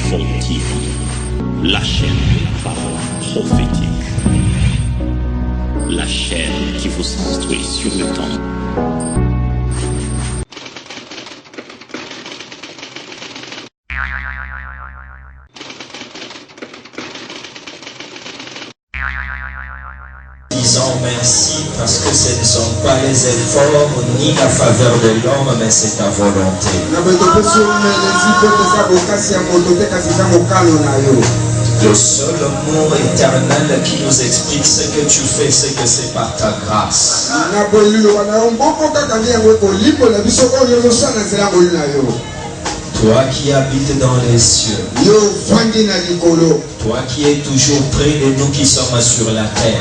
Fort TV, la chaîne de la parole prophétique, la chaîne qui vous instruit sur le temps. Disons merci parce que ce ne sont pas les efforts ni la faveur de l'homme, mais c'est ta volonté. Le seul mot éternel qui nous explique ce que tu fais, c'est que c'est par ta grâce. Toi qui habites dans les cieux, toi qui es toujours près de nous qui sommes sur la terre,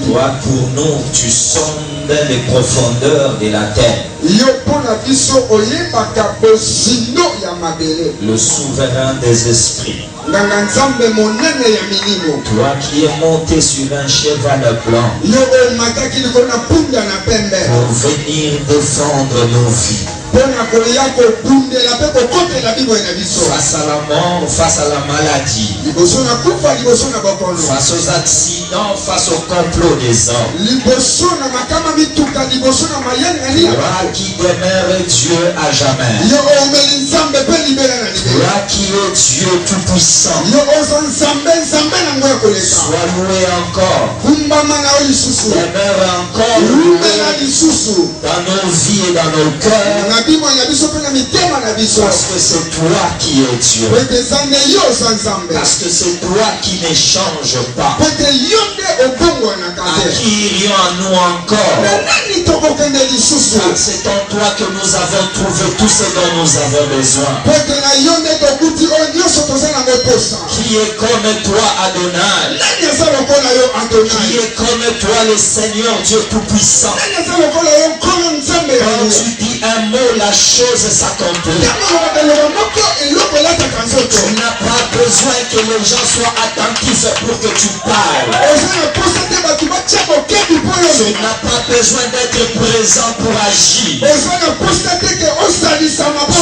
toi pour nous tu sondes les profondeurs de la terre. Le souverain des esprits, toi qui es monté sur un cheval blanc pour venir défendre nos vies face à la mort, face à la maladie, face aux accidents, face au complot des hommes. Toi qui demeures Dieu à jamais, toi qui es Dieu tout-puissant, sois loué encore, demeure encore loué dans nos vies et dans nos cœurs, parce que c'est toi qui es Dieu, parce que c'est toi qui ne change pas. Acquirions à nous encore, car c'est en toi que nous avons trouvé tout ce dont nous avons besoin. Qui est comme toi, Adonai? Qui est comme toi, le Seigneur Dieu Tout-Puissant? Quand tu dis un mot, la chose s'accomplit. Tu n'as pas besoin que les gens soient attentifs pour que tu parles. Tu n'as pas besoin d'être présent pour agir.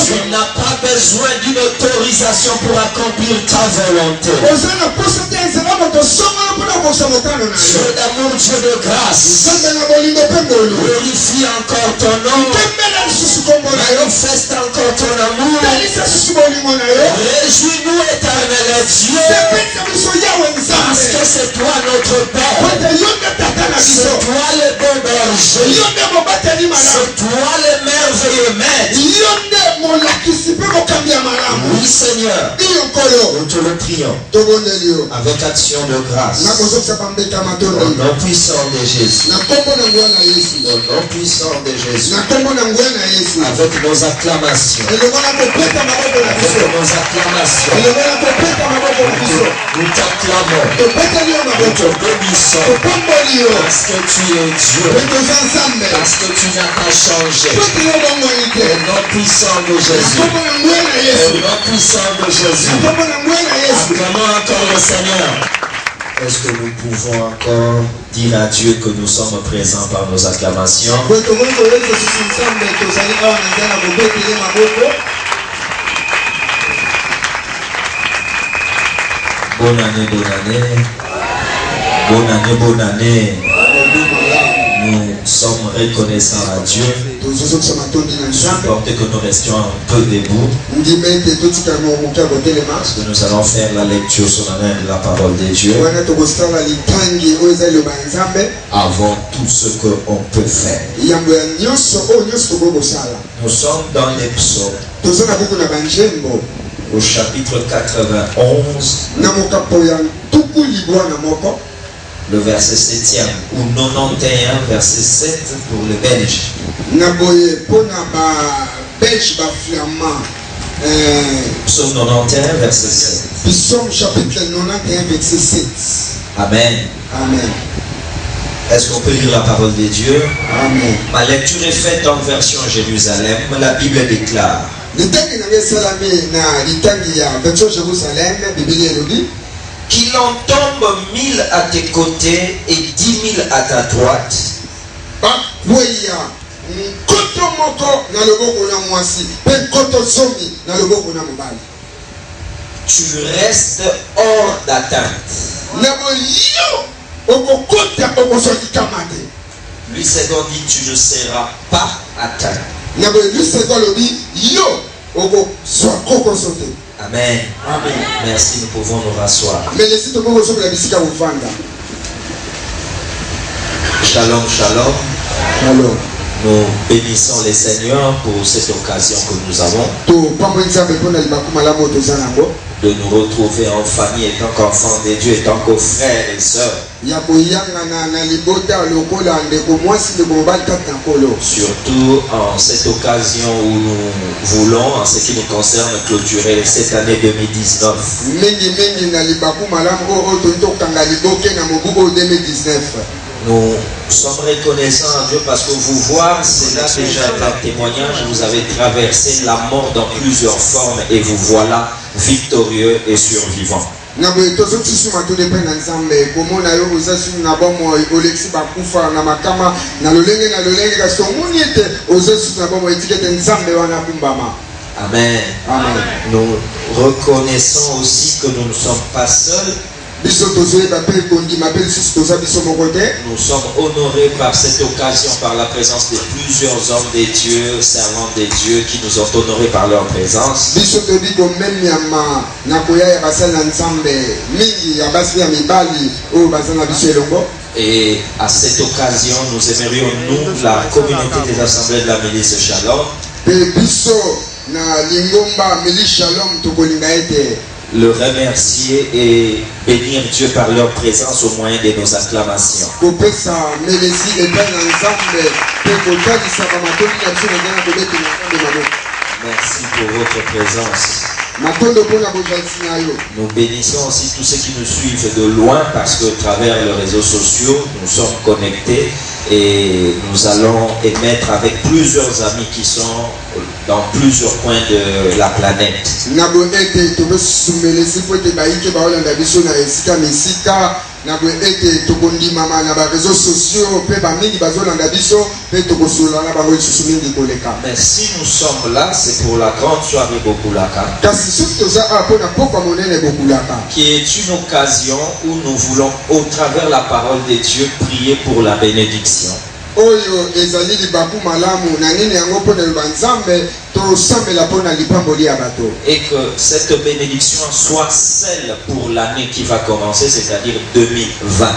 Tu n'as pas besoin d'une autorisation pour accomplir ta volonté. Dieu d'amour, Dieu de grâce, glorifie encore ton nom, manifeste encore ton amour. Réjouis-nous, éternel Dieu, parce que c'est toi notre Père, c'est toi le bon berger, c'est toi le merveilleux maître. Oui Seigneur, nous te le prions avec action de grâce, au nom puissant de Jésus, au nom puissant de Jésus, avec nos acclamations, avec nos acclamations, nous t'acclamons, nous te bénissons, parce que tu es Dieu, parce que tu n'as pas changé. Au nom puissant de Jésus, au nom puissant de Jésus, acclamons encore le Seigneur. Est-ce que nous pouvons encore dire à Dieu que nous sommes présents par nos acclamations? Bonne année, bonne année. Bonne année, bonne année. Nous sommes reconnaissants à Dieu. Supportez que nous restions un peu debout, parce que nous allons faire la lecture solennelle de la parole de Dieu avant tout ce qu'on peut faire. Nous sommes dans les psaumes, au chapitre 91, le verset 7e, ou 91, verset 7 pour le Belge. Psaume 91, verset 7. Psaume chapitre 91, verset 7. Amen. Amen. Est-ce qu'on peut lire la parole de Dieu? Amen. Ma lecture est faite en version Jérusalem. La Bible déclare: qu'il en tombe 1000 à tes côtés et 10 000 à ta droite, nkoto moko na loboko na mwasi pe nkoto zomi na loboko na mobali. Tu restes hors d'atteinte. Na boyo okokota okosolikama te. Lui second dit tu ne seras pas atteint. Na boyo lui second lobi yo okoswa te. Amen. Amen. Merci, nous pouvons nous rasseoir. Mais les sites beaucoup sont la bisika uvanda. Shalom, shalom. Alors, Nous bénissons les Seigneurs pour cette occasion que nous avons de nous retrouver en famille, étant qu'enfants de Dieu, étant que frères et sœurs. Surtout en cette occasion où nous voulons, en ce qui nous concerne, clôturer cette année 2019. Nous sommes reconnaissants à Dieu parce que vous voir, c'est là déjà un témoignage. Vous avez traversé la mort dans plusieurs formes et vous voilà victorieux et survivants. Amen. Amen. Nous reconnaissons aussi que nous ne sommes pas seuls. Nous sommes honorés par cette occasion, par la présence de plusieurs hommes de Dieu, servants de Dieu, qui nous ont honorés par leur présence. Et à cette occasion, nous aimerions, nous, la communauté des assemblées de la milice Shalom, le remercier et bénir Dieu par leur présence au moyen de nos acclamations. Merci pour votre présence. Nous bénissons aussi tous ceux qui nous suivent de loin parce que à travers les réseaux sociaux, nous sommes connectés et nous allons émettre avec plusieurs amis qui sont dans plusieurs coins de la planète. Mais si nous sommes là, c'est pour la grande soirée Bokulaka, qui est une occasion où nous voulons, au travers de la parole de Dieu, prier pour la bénédiction. Et que cette bénédiction soit celle pour l'année qui va commencer, c'est-à-dire 2020.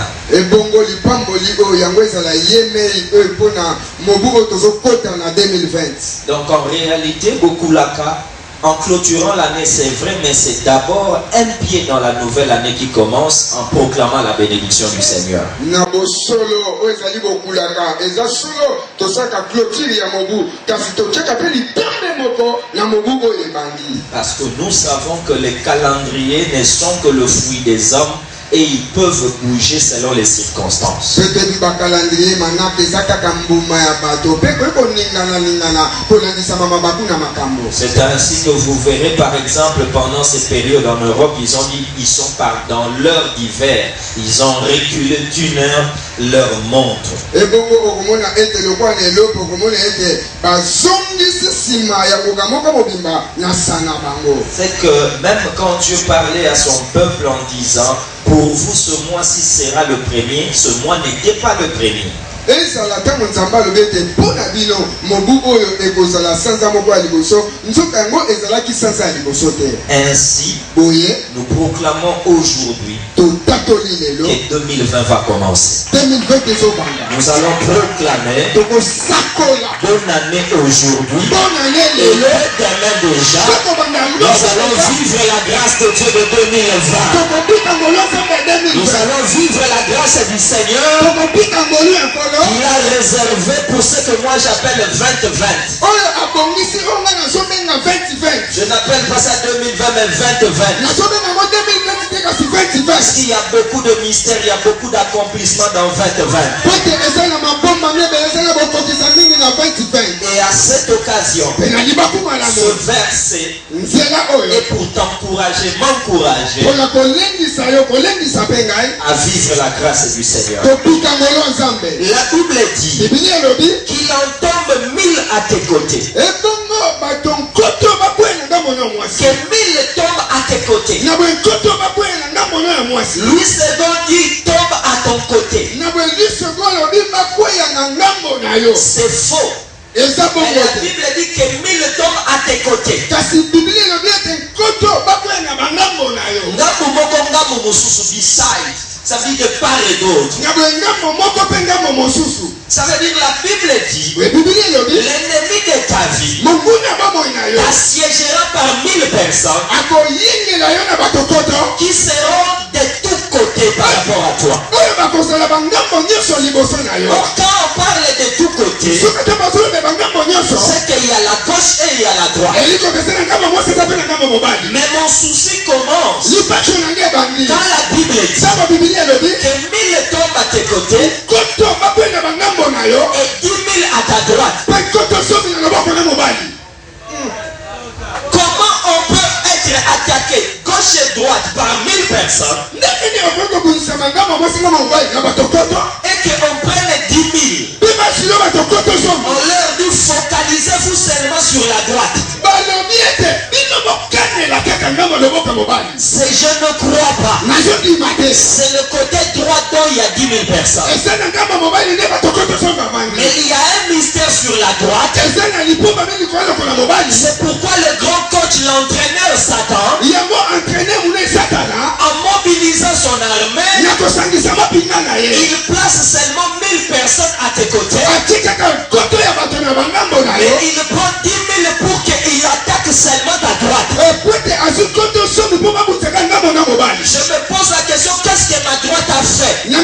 Donc en réalité, Bokulaka, en clôturant l'année, c'est vrai, mais c'est d'abord un pied dans la nouvelle année qui commence en proclamant la bénédiction du Seigneur. Parce que nous savons que les calendriers ne sont que le fruit des hommes et ils peuvent bouger selon les circonstances. C'est ainsi que vous verrez par exemple pendant ces périodes en Europe, ils ont dit ils sont dans l'heure d'hiver, ils ont reculé d'une heure leur montre. C'est que même quand Dieu parlait à son peuple en disant pour vous ce mois-ci sera le premier, ce mois n'était pas le premier. Ainsi, nous proclamons aujourd'hui que 2020 va commencer. Nous allons proclamer bonne année aujourd'hui et demain déjà. Nous allons vivre la grâce de Dieu de 2020. Nous allons vivre la grâce du Seigneur qu'il a réservé pour ce que moi j'appelle 2020. Je n'appelle pas ça 2020 mais 2020. Parce qu'il y a beaucoup de mystères, il y a beaucoup d'accomplissements dans 2020. Et à cette occasion, ce verset est pour t'encourager, m'encourager à vivre la grâce du Seigneur. La Bible dit qu'il entend tombent 1000 à tes côtés. Que 1000 tombent à tes côtés. Louis II dit tombe à ton côté. C'est faux. Et la Bible dit que 1000 tombent à tes côtés. Ça veut dire de part et d'autre. Ça veut dire la Bible dit l'ennemi de ta vie t'assiégera par 1000 personnes qui seront de tous côtés par rapport à toi. Or, quand on parle de tous côtés, c'est qu'il y a la gauche et il y a la droite. Mais mon souci commence quand la Bible dit que 1000 tombent à tes côtés et 10 000 à ta droite. Comment on peut être attaqué gauche et droite par 1000 personnes et qu'on prenne 10 000? On leur dit focalisez-vous seulement sur la droite. C'est je ne crois pas. C'est le côté droit dont il y a 10 000 personnes. Mais il y a un mystère sur la droite. C'est pourquoi le grand coach, l'entraîneur Satan, en mobilisant son armée, il place seulement 1000 personnes à tes côtés. Mais il prend 10 000 pour qu'il attaque seulement ta droite. Je me pose la question, qu'est-ce que ma droite a fait? La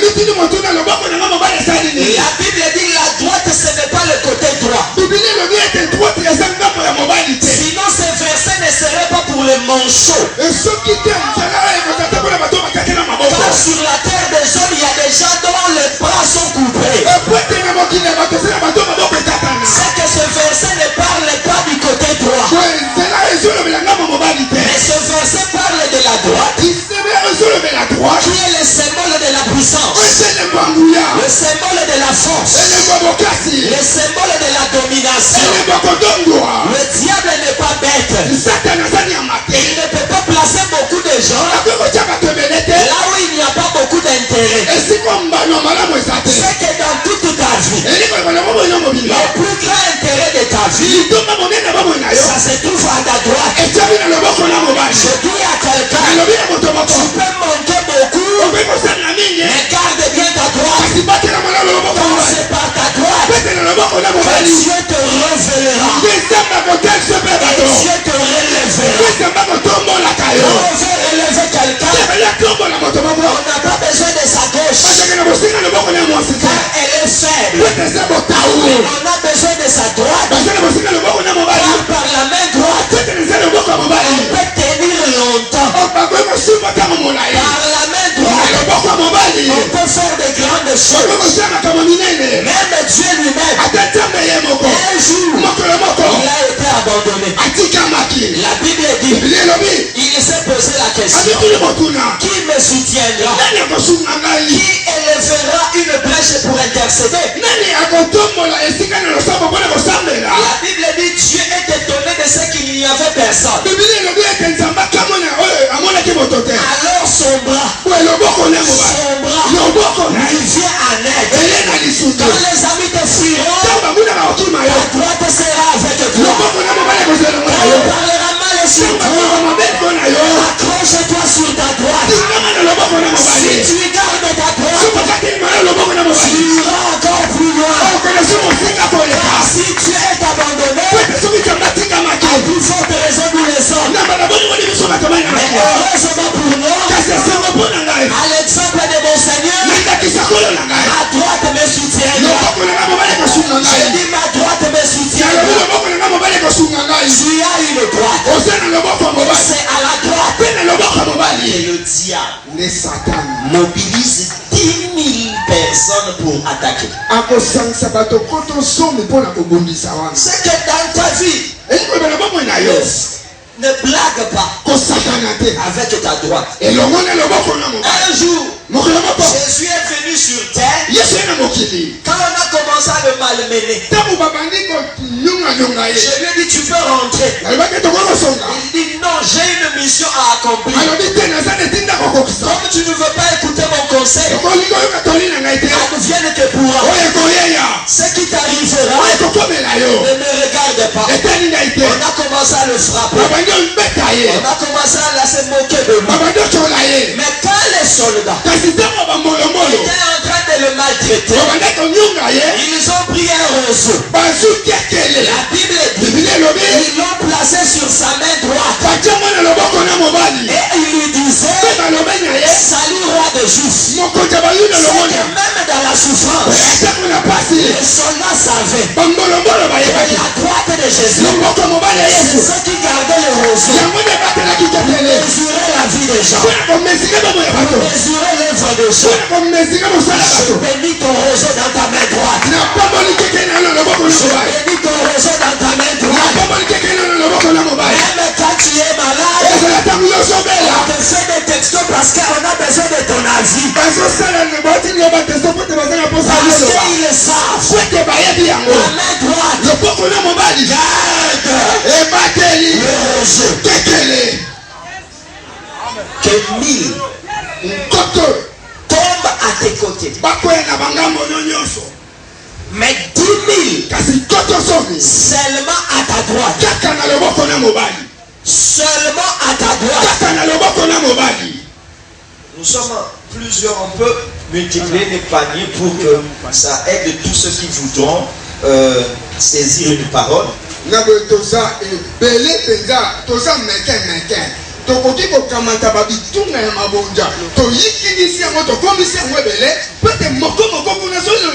Bible dit la droite ce n'est pas le côté droit. Sinon ce verset ne serait pas pour les manchots. Car sur la terre des hommes il y a des gens dont les bras sont coupés. C'est que ce verset ne parle pas du côté droit. Mais ce verset parle de la droite, qui est le symbole de la puissance, le symbole de la force, le symbole de la domination. Le diable n'est pas bête. Il ne peut pas placer beaucoup de gens là où il n'y a pas beaucoup d'intérêt. C'est que dans toute ta vie, le plus grand intérêt de ta vie, ça se trouve à ta droite. Je dis à quelqu'un, tu peux monter beaucoup, mais garde bien ta droite. Commence par ta droite. Que Dieu te révélera. Que Dieu te relèvera. On veut relever quelqu'un. On n'a pas besoin de sa gauche, car elle est faible. On a besoin de sa droite, car par la main droite on peut tenir longtemps. Par la main droite on peut faire de grandes choses. Même Dieu lui-même, un jour il a été abandonné. La Bible dit, il s'est posé la question, qui me soutiendra? Qui élèvera une brèche pour intercéder? La Bible dit, Dieu est étonné de ce qu'il n'y avait personne. Alors son bras lui vient en aide. Quand les amis te fuiront, ta droite sera avec toi. Quand on parlera mal sur toi, accroche-toi sur ta droite. Si tu gardes ta droite, tu iras encore plus loin. Car si tu es abandonné, à plus forte raison nous les sommes. Mais heureusement pour nous, à l'exemple de mon Seigneur, ma droite me soutiendra. Je dis ma droite me soutiendra. Tu as une droite. C'est à la droite que le diable mobilise 10 000 personnes pour attaquer. C'est que dans ta vie, ne blague pas avec ta droite. Un jour, Jésus est venu sur terre. Quand on a commencé commencé à le malmener. Je lui ai dit, tu peux rentrer. Il dit, non, j'ai une mission à accomplir. Comme tu ne veux pas écouter mon conseil, advienne que pourra. Ce qui t'arrivera, ne me regarde pas. On a commencé à le frapper. On a commencé à se moquer de lui. Mais quand les soldats étaient en train de le maltraiter, ils ont pris un roseau. La Bible dit, ils l'ont placé sur sa main droite. Et il lui disait, salut roi des Juifs. C'est que même dans la souffrance, les soldats savaient que la droite de Jésus, c'est ceux qui gardaient le roseau. Mesurer la vie des gens. Mesurer l'œuvre des gens. Je bénis ton roseau dans ta main droite. Je bénis ton roseau dans ta main droite. Même quand tu es malade, on te fait des textos parce qu'on a besoin de ton avis. Parce qu'ils le savent. La main droite. Garde le roseau. Que 1000 tombent à tes côtés. Mais 10 000 seulement à ta droite. Seulement à ta droite. Nous sommes plusieurs, on peut multiplier les paniers pour que ça aide tous ceux qui voudront saisir une parole. tokoki kokamata babitunga ya mabonja toyikilisi yango tokomisi yango ebele pete moko kuna sozo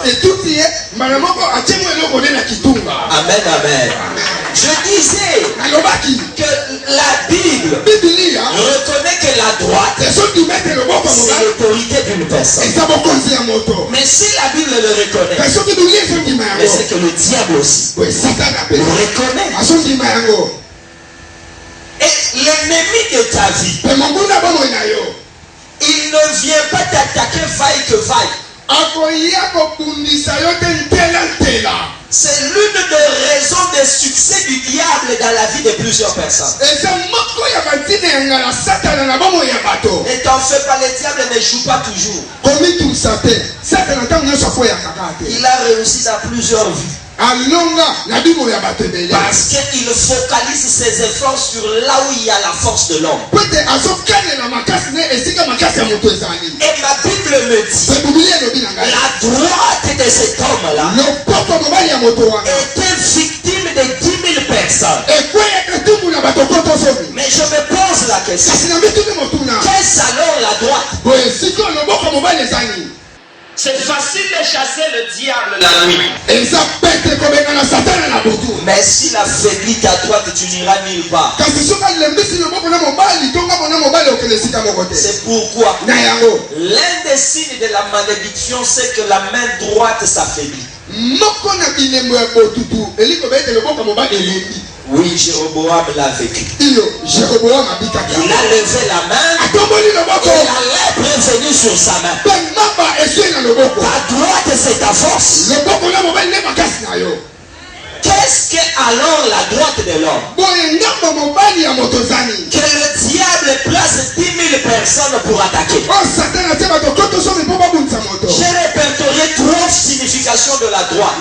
etuti ye mbala moko atiemo eloko nde na kitunga. Amen, amen. Je disais que la Bible reconnaît que la droite, c'est l'autorité d'une personne. Mais si la Bible le reconnaît, mais c'est que le diable aussi le reconnaît. Et l'ennemi de ta vie, il ne vient pas t'attaquer vaille que vaille. C'est l'une des raisons de succès du diable dans la vie de plusieurs personnes. Et t'en fais pas, le diable ne joue pas toujours. Il a réussi dans plusieurs vies. Parce qu'il focalise ses efforts sur là où il y a la force de l'homme. Et ma Bible me dit, la droite de cet homme-là était victime de 10 000 personnes. Mais je me pose la question, qu'est-ce alors la droite? C'est facile de chasser le diable la nuit. Mais s'il affaiblit ta droite, tu n'iras nulle part. C'est pourquoi l'un des signes de la malédiction, c'est que la main droite s'affaiblit. Oui, Jéroboam l'a vécu. Il a levé la main et la lèpre est venue sur sa main. Ta droite, c'est ta force. Qu'est-ce que alors la droite de l'homme? Que le diable place 10 000 personnes pour attaquer. J'ai répertorié 3 significations de la droite.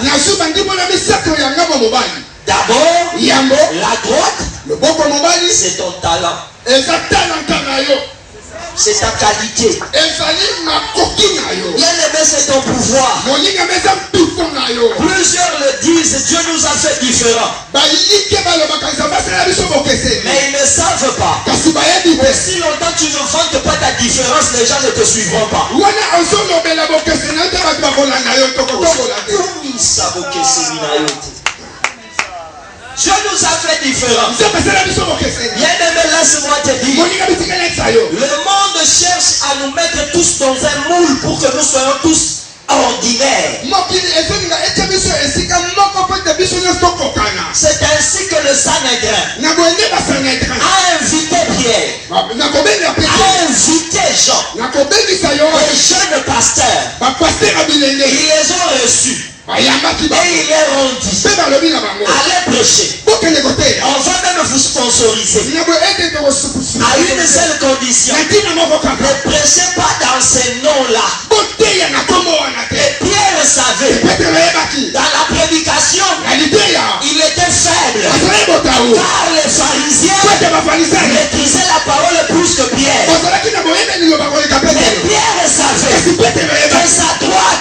D'abord, la droite, c'est ton talent. C'est ta qualité. Bien aimé, c'est ton pouvoir. Plusieurs le disent, Dieu nous a fait différents. Mais ils ne savent pas. Si longtemps tu ne vantes pas ta différence, les gens ne te suivront pas. Dieu nous a fait différents. Bien aimé, laisse-moi te dire. Le monde cherche à nous mettre tous dans un moule pour que nous soyons tous ordinaires. C'est ainsi que le Sanhédrin a invité Pierre, a invité Jean, les jeunes pasteurs. Ils les ont reçus. Et il est rendu. Allez prêcher. On va même vous sponsoriser. À une seule condition. Ne prêchez pas dans ces noms-là. Et Pierre savait. Dans la prédication, il était faible. Car les pharisiens maîtrisaient la parole plus que Pierre. Mais Pierre savait que sa droite,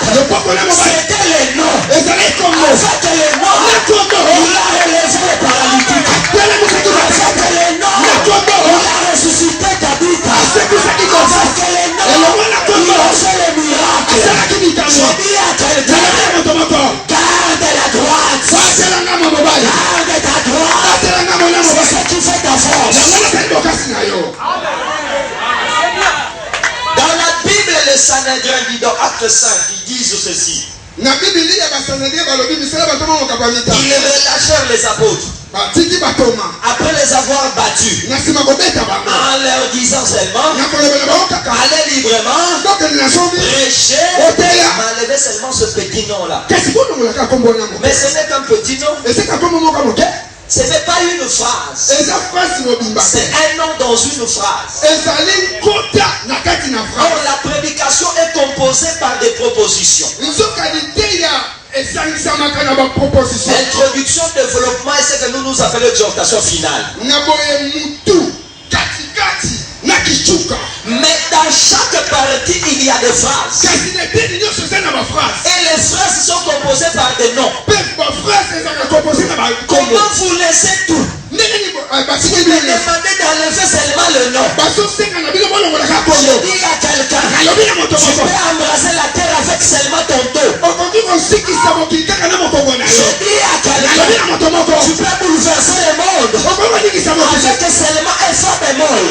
c'était les noms. Avec les noms, il a relevé les paralytiques. Avec les noms, il a ressuscité Tabitha. Avec les noms, il a fait les miracles. Je dis à quelqu'un, garde la droite. Garde ta droite. C'est ce qui fait ta force. Dans la Bible, les Sanhédrin dit dans Acte 5, ils disent ceci. Ils relâchèrent les apôtres. Après les avoir battus, en leur disant seulement, allez librement, prêchez, m'enlevez seulement ce petit nom-là. Mais ce n'est qu'un petit nom. Ce n'est pas une phrase. C'est un nom dans une phrase. Or, la prédication est composée par des propositions. Introduction, développement et ce que nous appelons l'exhortation finale. Mais dans chaque partie, il y a des phrases. Et les phrases sont composées par des noms. Comment vous laissez tout? Vous me demandez d'enlever seulement le nom. Je dis à quelqu'un, tu peux embrasser la terre avec seulement ton dos. Je dis à quelqu'un, tu peux bouleverser le monde avec seulement un fa bémol.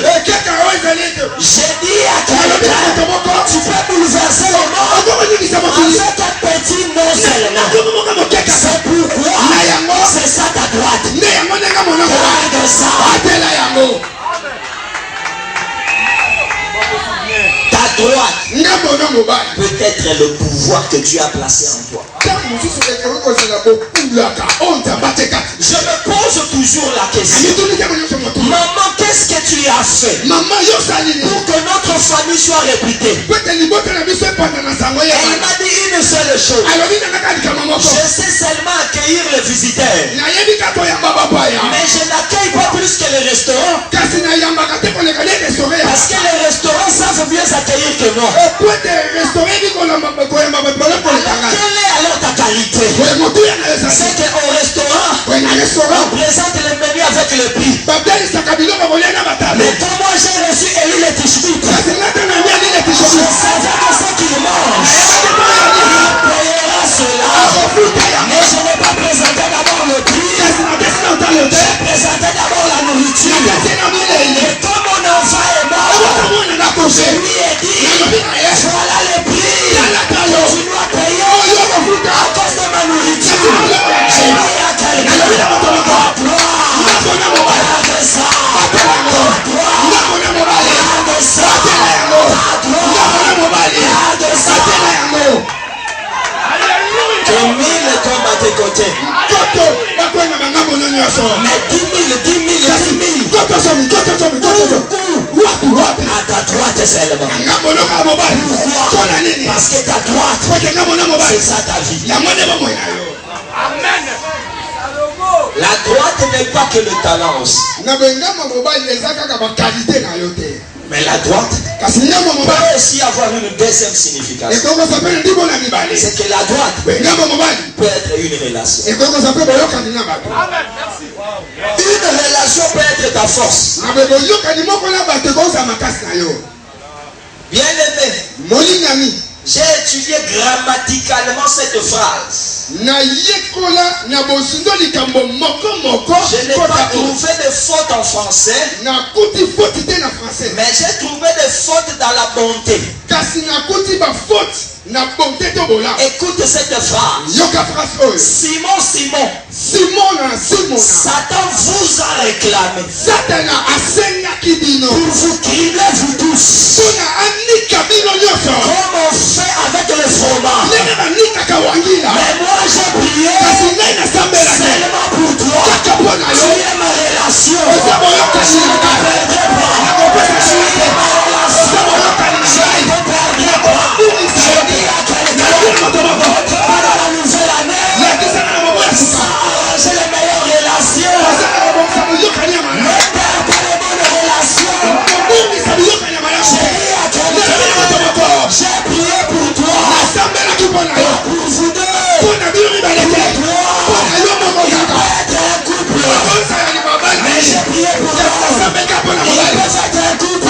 Je dis à quelqu'un, tu peux bouleverser le monde avec un petit nom seulement. C'est pourquoi c'est ça ta droite. Regarde ça. Ta droite peut être le pouvoir que Dieu a placé en toi. Je me pose toujours la question. Maman, qu'est-ce que tu as fait pour que notre famille soit réputée? Et il m'a dit une seule chose. Je sais seulement accueillir les visiteurs. Mais je n'accueille pas plus que les restaurants. Parce que les restaurants savent mieux accueillir que moi. Alors quelle est alors ta qualité? C'est qu'au restaurant, on présente le menu avec le prix. Mais quand moi j'ai reçu Eli le Tishbit, je savais que ce qu'il mange, il payera cela. Mais je n'ai pas présenté d'abord le prix, j'ai présenté d'abord la nourriture. Et comme mon enfant est mort, je lui ai dit, voilà le prix que tu dois payer à cause de ma nourriture. J'ai dit à quelqu'un, regarde ça, regarde ça, regarde ça. Que 1000 tombent à tes côtés. Mais 10 000. À ta droite seulement. Pourquoi? Parce que ta droite, c'est ça ta vie. Amen. La droite n'est pas que le talent aussi. Mais la droite peut aussi avoir une deuxième signification. C'est que la droite peut être une relation. Une relation peut être ta force. Bien aimé, j'ai étudié grammaticalement cette phrase. Je n'ai pas trouvé de faute en français, mais j'ai trouvé des fautes dans la bonté. Écoute cette phrase. Simon, Satan vous a réclamé pour vous crier vous tous. Comme on fait avec le fromage. Mais moi j'ai prié seulement pour toi. Tu es ma relation. Je ne t'appellerai pas. Tu es ma relation. Je ne te perdrai pas. Je dis à quelqu'un, dans la nouvelle année, j'ai les meilleures relations. Ne perds pas les bonnes relations. J'ai prié pour toi. Et pour vous deux. Pour toi. Il peut être un couple. Mais j'ai prié pour toi. Il peut être un couple.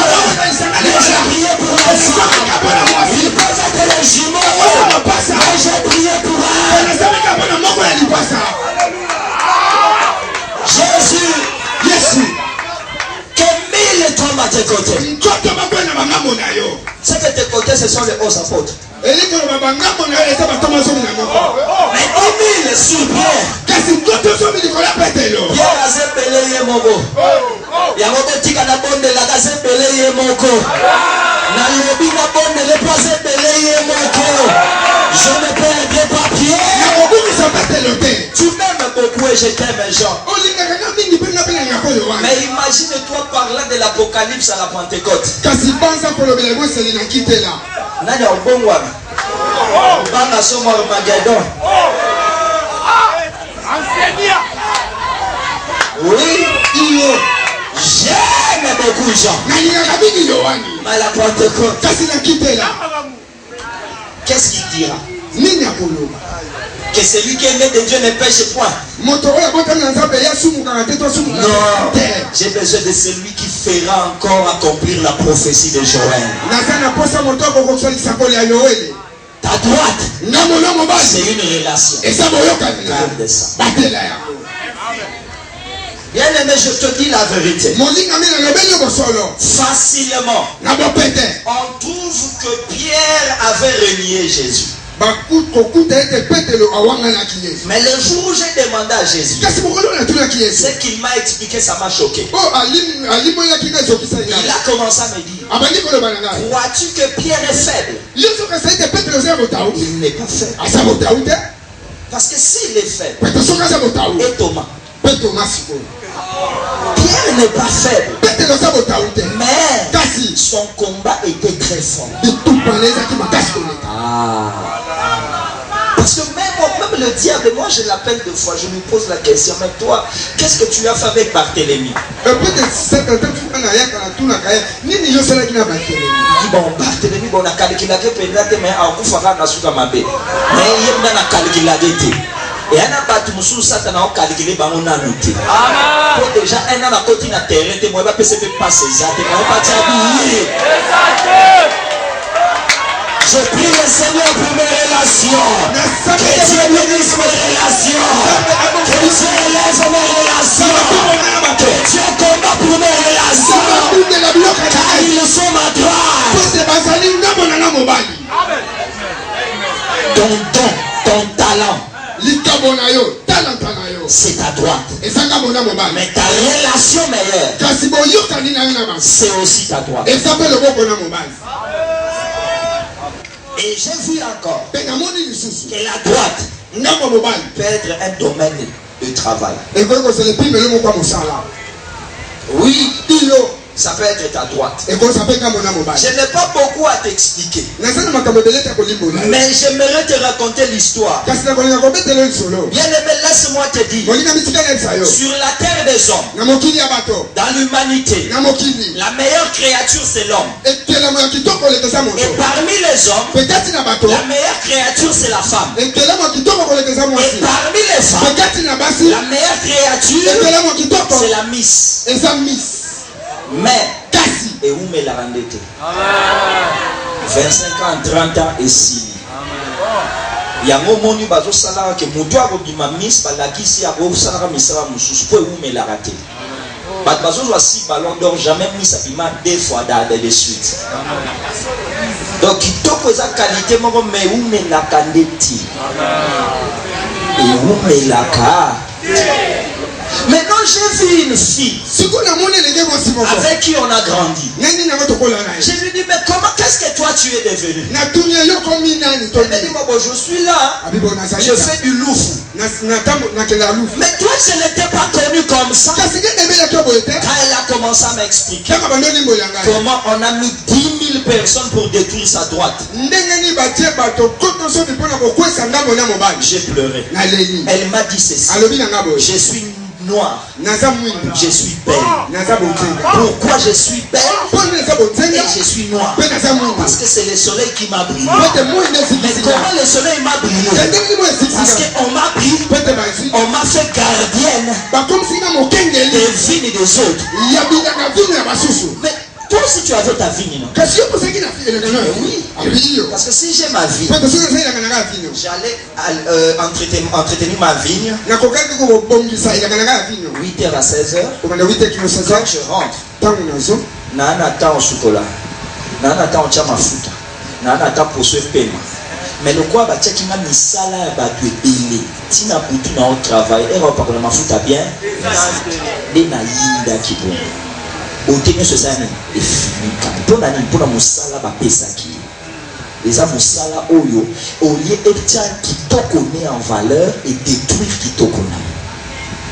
Mais j'ai prié pour l'enfant. Il peut être les jumeaux. Mais j'ai prié pour elle. Jésus. Que 1000 tombent à tes côtés. C'est que tes côtés, ce sont les hauts apôtres. Mais 10 000 sur Pierre. Pierre a zépelé Yemoko. Yamoko tika na bonde la ka zépelé Yemoko. Na lobi na bonde le pas zépelé Yemoko. Je ne perdrai pas Pierre. Tu m'aimes beaucoup et je t'aime Jean. Mais imagine-toi parlant de l'Apocalypse à la Pentecôte. Nani obongwa. Banga somo Armageddon. Oui, j'aime beaucoup Jean. Mais la Pentecôte. Qu'est-ce qu'il dira? Que celui qui est né de Dieu ne pêche point. Non, j'ai besoin de celui qui fera encore accomplir la prophétie de Joël. Ta droite, c'est une relation. Garde ça. Bien aimé, je te dis la vérité. Facilement, on trouve que Pierre avait renié Jésus. Mais le jour où j'ai demandé à Jésus, ce qu'il m'a expliqué, ça m'a choqué. Il a commencé à me dire, crois-tu que Pierre est faible? Il n'est pas faible. Parce que s'il est faible, et Thomas, Pierre n'est pas faible, mais son combat était très fort. Parce que même le diable, moi je l'appelle deux fois, je lui pose la question, mais toi, qu'est-ce que tu as fait avec Barthélemy? Il dit bon, Barthélemy, on a calculé mais on a calculé. Et on a battu Moussou Satan a calculé par mon annoté. Déjà, un an à côté de la terre, et moi, je ne peux pas passer ça. Je prie le Seigneur pour mes relations. Que Dieu bénisse mes relations. Que Dieu élève mes relations. Que Dieu combat pour mes relations. Car ils sont ma droite. Ton don, ton talent, c'est ta droite. Mais ta relation meilleure, c'est aussi ta droite. Et j'ai vu encore que la droite peut être un domaine de travail. Oui, ça peut être ta droite. Je n'ai pas beaucoup à t'expliquer, mais j'aimerais te raconter l'histoire. Bien aimé, laisse-moi te dire, sur la terre des hommes, dans l'humanité, la meilleure créature c'est l'homme. Et parmi les hommes, la meilleure créature c'est la femme. Et parmi les femmes, la meilleure créature c'est la miss. Mais, et où me la rendez-vous? 25 ans, 30 ans et si. Il y a un moment où il y a un salaire que mon doigt de ma mise par la qui s'y a un salaire misérable, je peux où me la rater. Parce que je suis ballon d'or, jamais mis sa piment 2 fois de suite. Donc, il faut que ça qualité, mais où me la candidate? Et où me la car? Maintenant, j'ai vu une fille avec qui on a grandi. Je lui dis, mais comment, qu'est-ce que toi tu es devenu? Elle m'a dit, bon, je suis là, je fais du loufou. Mais toi, je n'étais pas connu comme ça. Quand elle a commencé à m'expliquer comment on a mis 10 000 personnes pour détruire sa droite. J'ai pleuré. Elle m'a dit ceci. Je suis noire. Je suis belle. Pourquoi je suis belle et je suis noire? Parce que c'est le soleil qui m'a brillé. Mais comment le soleil m'a brillé? Parce qu'on m'a pris, on m'a fait gardienne des vignes des autres. Mais toi aussi tu avais ta vigne, non? Oui. Parce que si j'ai ma vigne, j'allais entretenir ma vigne 8h à 16h. Quand je rentre, naanata au chocolat, naanata au chamafuta, naanata poso pema. Mais le quoi batia qui m'a mis ça là batu ebele tina butu na au travail et va pas qu'on mafuta bien les naïda qui bon otenyo ce ça est fini pour na musala ba pesa qui les amusala oyo au lieu etia qui tokone en valeur et détruire qui tokona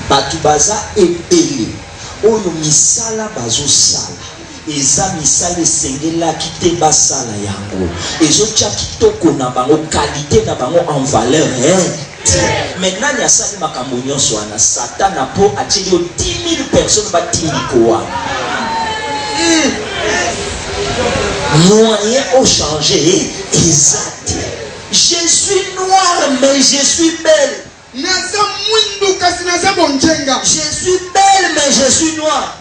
batu baza ebele oyo misala bazo sala eza misala esengela kite basala yango ezotia kitoko na bango qualité na bango en valeur maintenant il y a ça de makambo nyonso wana Satan na po atili 10 000 personnes batilikoa moyen au changer exact. Je suis noire mais je suis belle. Je suis belle mais je suis noire.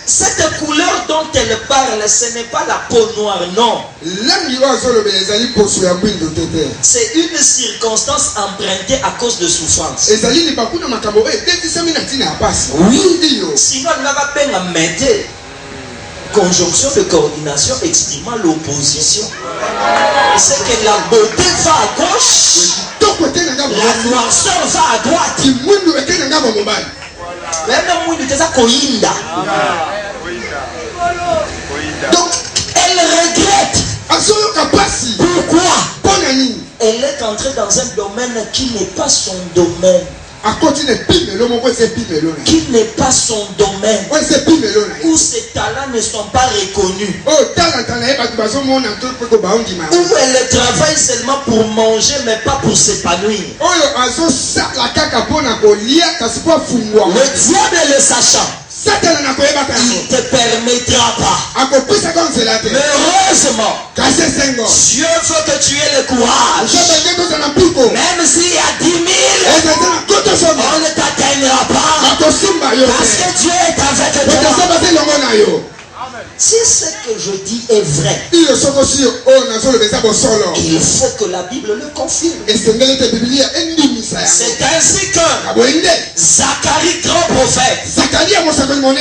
Cette couleur dont elle parle, ce n'est pas la peau noire, non. C'est une circonstance empruntée à cause de souffrance. Oui, sinon elle va pas mettre conjonction de coordination exprimant l'opposition. C'est que la beauté va à gauche, la noirceur va à droite. Donc elle regrette. Pourquoi? Elle est entrée dans un domaine qui n'est pas son domaine. Qui n'est pas son domaine, où ses talents ne sont pas reconnus, où elle travaille seulement pour manger mais pas pour s'épanouir. Le diable le sachant, il ne te permettra pas. Mais heureusement, Dieu veut que tu aies le courage. Même s'il y a 10 000, on ne t'atteindra pas. Parce que Dieu est avec toi. Si ce que je dis est vrai, il faut que la Bible le confirme. C'est ainsi que Zacharie, grand prophète,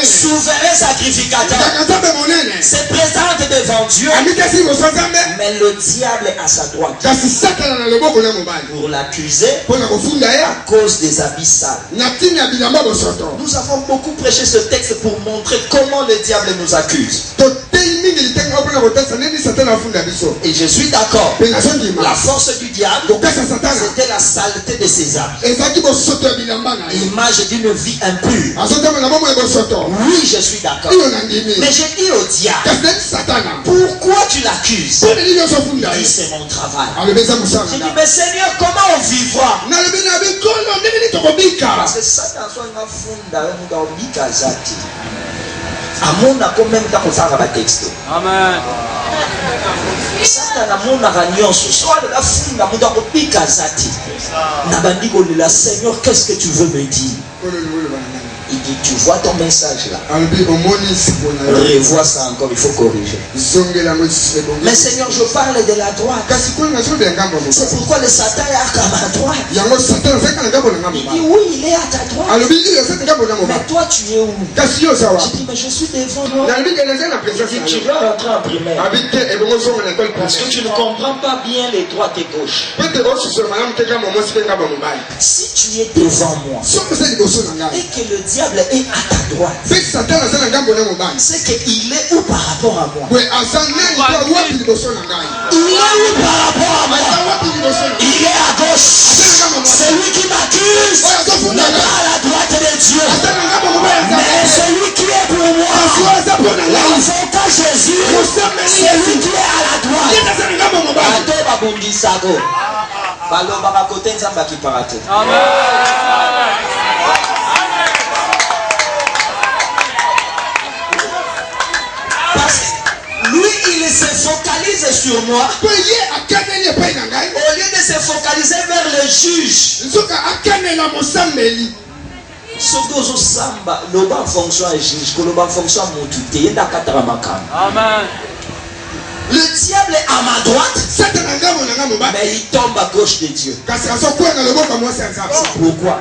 souverain sacrificateur, se présente devant Dieu, mais le diable est à sa droite pour l'accuser à cause des habits sales. Nous avons beaucoup prêché ce texte pour montrer comment le diable nous accuse. Et je suis d'accord. La force du diable, c'était la saleté de ses habits. L'image d'une vie impure. Oui, je suis d'accord. Mais je dis au diable, pourquoi tu l'accuses? Il dit, c'est mon travail. Je dis, mais Seigneur, comment on vivra? Parce que Satan soit une funda, amona ko même temps ça va texte. Amen. Satan amona nyonso soit la funda muda ko pika zati. Na bandiko de la Seigneur, qu'est-ce que tu veux me dire? Il dit, tu vois ton message là. Revois ça encore, il faut corriger. Mais Seigneur, je parle de la droite. C'est pourquoi le Satan est à ma droite. Il dit oui, il est à ta droite. Mais toi, tu es où? Je dis, mais je suis devant moi. Il dit, tu dois rentrer en primaire. Parce que tu ne comprends pas bien les droites et gauches. Si tu es devant moi et que le diable est à ta droite, c'est qu'il est où par rapport à moi? Il est où par rapport à moi? Il est à gauche. Celui qui m'accuse n'est pas à la droite de Dieu, mais celui qui est pour moi. L'invoquant Jésus, celui qui est à la droite. Parce que lui, il se focalise sur moi au lieu de se focaliser vers le juge. Surtout aux samba, le bas fonction est juge, que le bas fonction moutouté, Amen. Le diable est à ma droite, mais il tombe à gauche de Dieu. Pourquoi?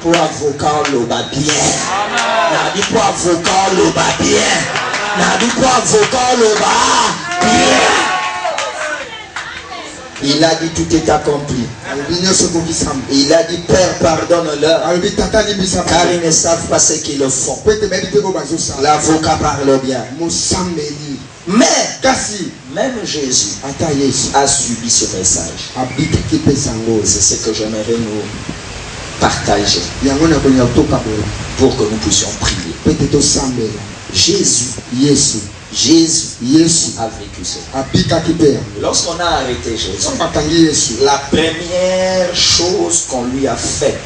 Pour avocat le bas bien. Pour avocat le bas bien. Pour avocat le bas bien. Il a dit tout est accompli. Il a dit Père pardonne-leur car ils ne savent pas ce qu'ils font. L'avocat parle bien. Mais même Jésus a subi ce message. C'est ce que j'aimerais nous partager pour que nous puissions prier. Jésus a vécu ça. Lorsqu'on a arrêté Jésus, la première chose qu'on lui a faite,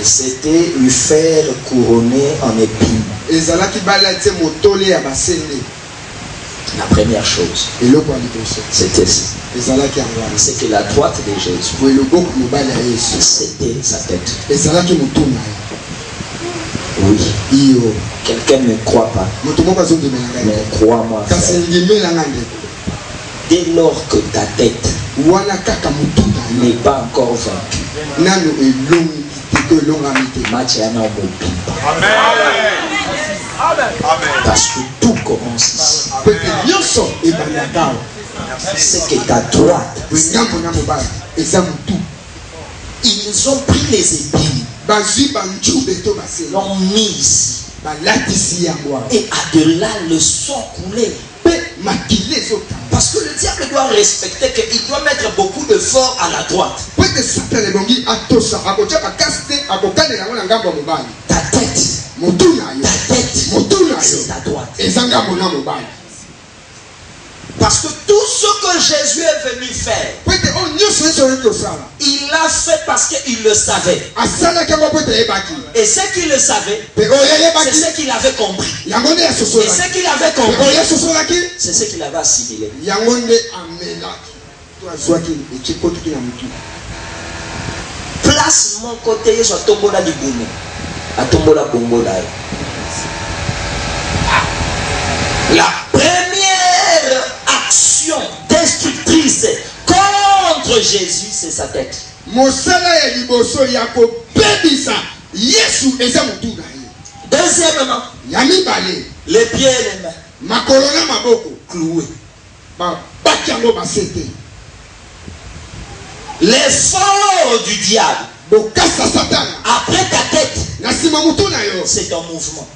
c'était lui faire couronner en épines. La première chose, c'était ça. C'est que la droite de Jésus, c'était sa tête. Oui. Quelqu'un ne croit pas. Mais crois-moi. Dès lors que ta tête n'est pas encore vaincue, parce que tout commence ici. C'est que ta droite, ils ont pris les épines, l'ont mis ici, et à de là le sang coulé. Parce que le diable doit respecter qu'il doit mettre beaucoup d'efforts à la droite. Ta tête, c'est ta droite. Parce que tout ce que Jésus est venu faire, il l'a fait parce qu'il le savait. Et ce qu'il le savait, c'est ce qu'il avait compris. Et ce qu'il avait compris, c'est ce qu'il avait assimilé. Place mon côté, je tombe là du boumou. À tombe là bongo là. La première action destructrice contre Jésus, c'est sa tête. Deuxièmement, les pieds et les mains cloués. L'effort du diable après ta tête, c'est ton mouvement.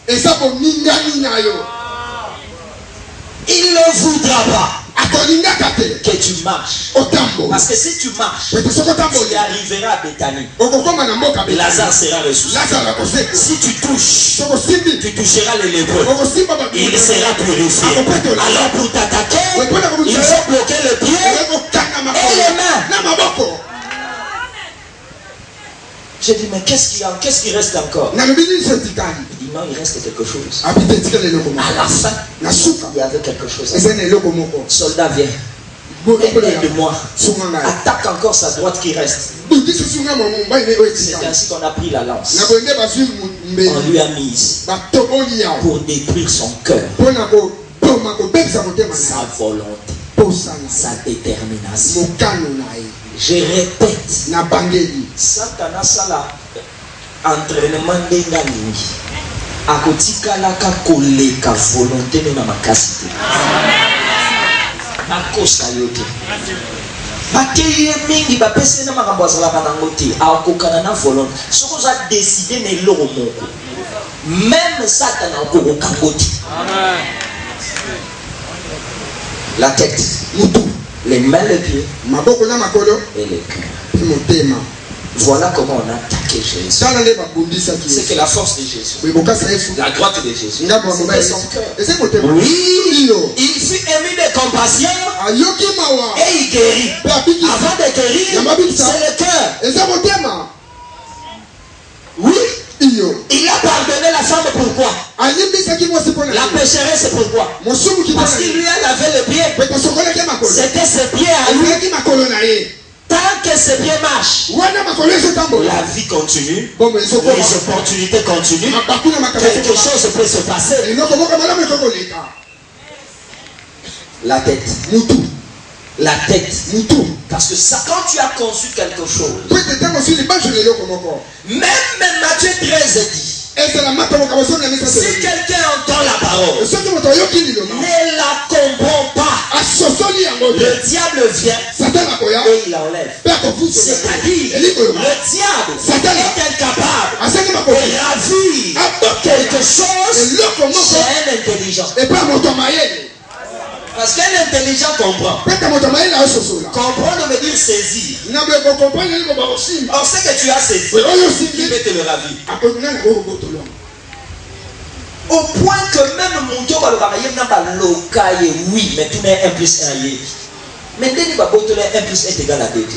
Il ne voudra pas que tu marches. Parce que si tu marches, tu arriveras à Béthanie. Et Lazare sera ressuscité. Si tu touches, tu toucheras les lépreux. Il sera purifié. Alors pour t'attaquer, il faut bloquer le pied et les mains. J'ai dit, mais qu'est-ce qui reste encore? Il dit, non, il reste quelque chose. À la fin, il y avait quelque chose. Soldat, viens. Aide-moi. Attaque encore sa droite qui reste. C'est ainsi qu'on a pris la lance. On lui a mise pour détruire son cœur, sa volonté, sa détermination. Je répète, Satan sala entraînement d'engager. Akotikalaka koleka volonté na makasi. Akosa yote. Bakeye mingi bapese na makambo azala banango te. Akokana na volonté. Soko za décider ne loro moko. Même Satan akokoka ngoti. Amen. La tête, les mains, les pieds et les cœurs. Voilà comment on a attaqué Jésus. C'est que la force de Jésus, la droite de Jésus, c'est son cœur. Oui, il fut ému de compassion et il guérit. Avant de guérir, c'est le cœur. Oui. Il a pardonné la femme, pourquoi? La pécheresse, c'est pourquoi? Parce qu'il lui a lavé le pied. C'était ses pieds à lui. Tant que ses pieds marchent, la vie continue, les opportunités continuent, quelque chose peut se passer. La tête, la tête, parce que ça, quand tu as conçu quelque chose, même Matthieu 13 dit, si quelqu'un entend la parole, ne la comprend pas, le diable vient et il l'enlève. C'est-à-dire, le diable est incapable de ravir quelque chose chez un intelligent. Parce qu'un intelligent comprend. Comprendre veut dire saisir. Or, ce que tu as saisi, qui peut te le ravir? Au point que même mon Dieu va le ravir, n'a pas locaille, oui, mais tout n'est 1 plus 1. Mais dès que 1 plus 1 est égal à 2.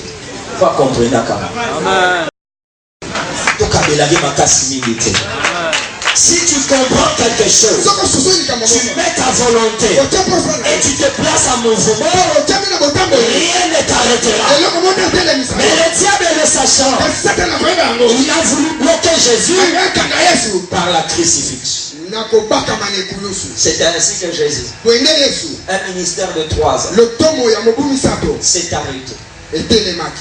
Faut comprendre quand même. Si tu comprends quelque chose, tu mets ta volonté et tu te places en mouvement, rien ne t'arrêtera. Mais le diable, le sachant, il a voulu bloquer Jésus par la crucifixion. C'est ainsi que Jésus, un ministère de 3 ans, s'est arrêté.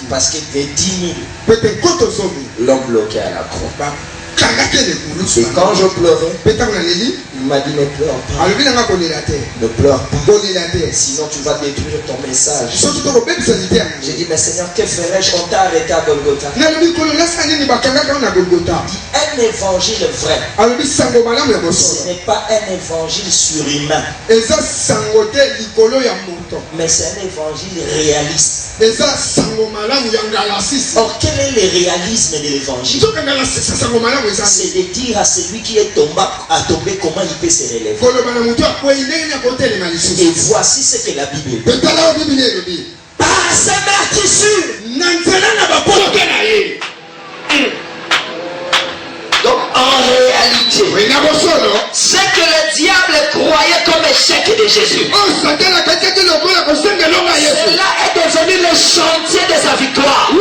Parce que des 10 000 l'ont bloqué à la croix. Et quand je pleurais, il m'a dit ne pleure pas. Ne pleure pas. Sinon tu vas détruire ton message. J'ai dit mais Seigneur, que ferais-je? On t'a arrêté à Golgotha. Un évangile vrai, ce n'est pas un évangile surhumain, mais c'est un évangile réaliste. Or quel est le réalisme de l'évangile? C'est de dire à celui qui est tombé comment il peut se relever. Et voici ce que la Bible dit. Par sa meurtrissure. Donc en réalité, ce que le diable croyait comme échec de Jésus, cela est devenu le chantier de sa victoire.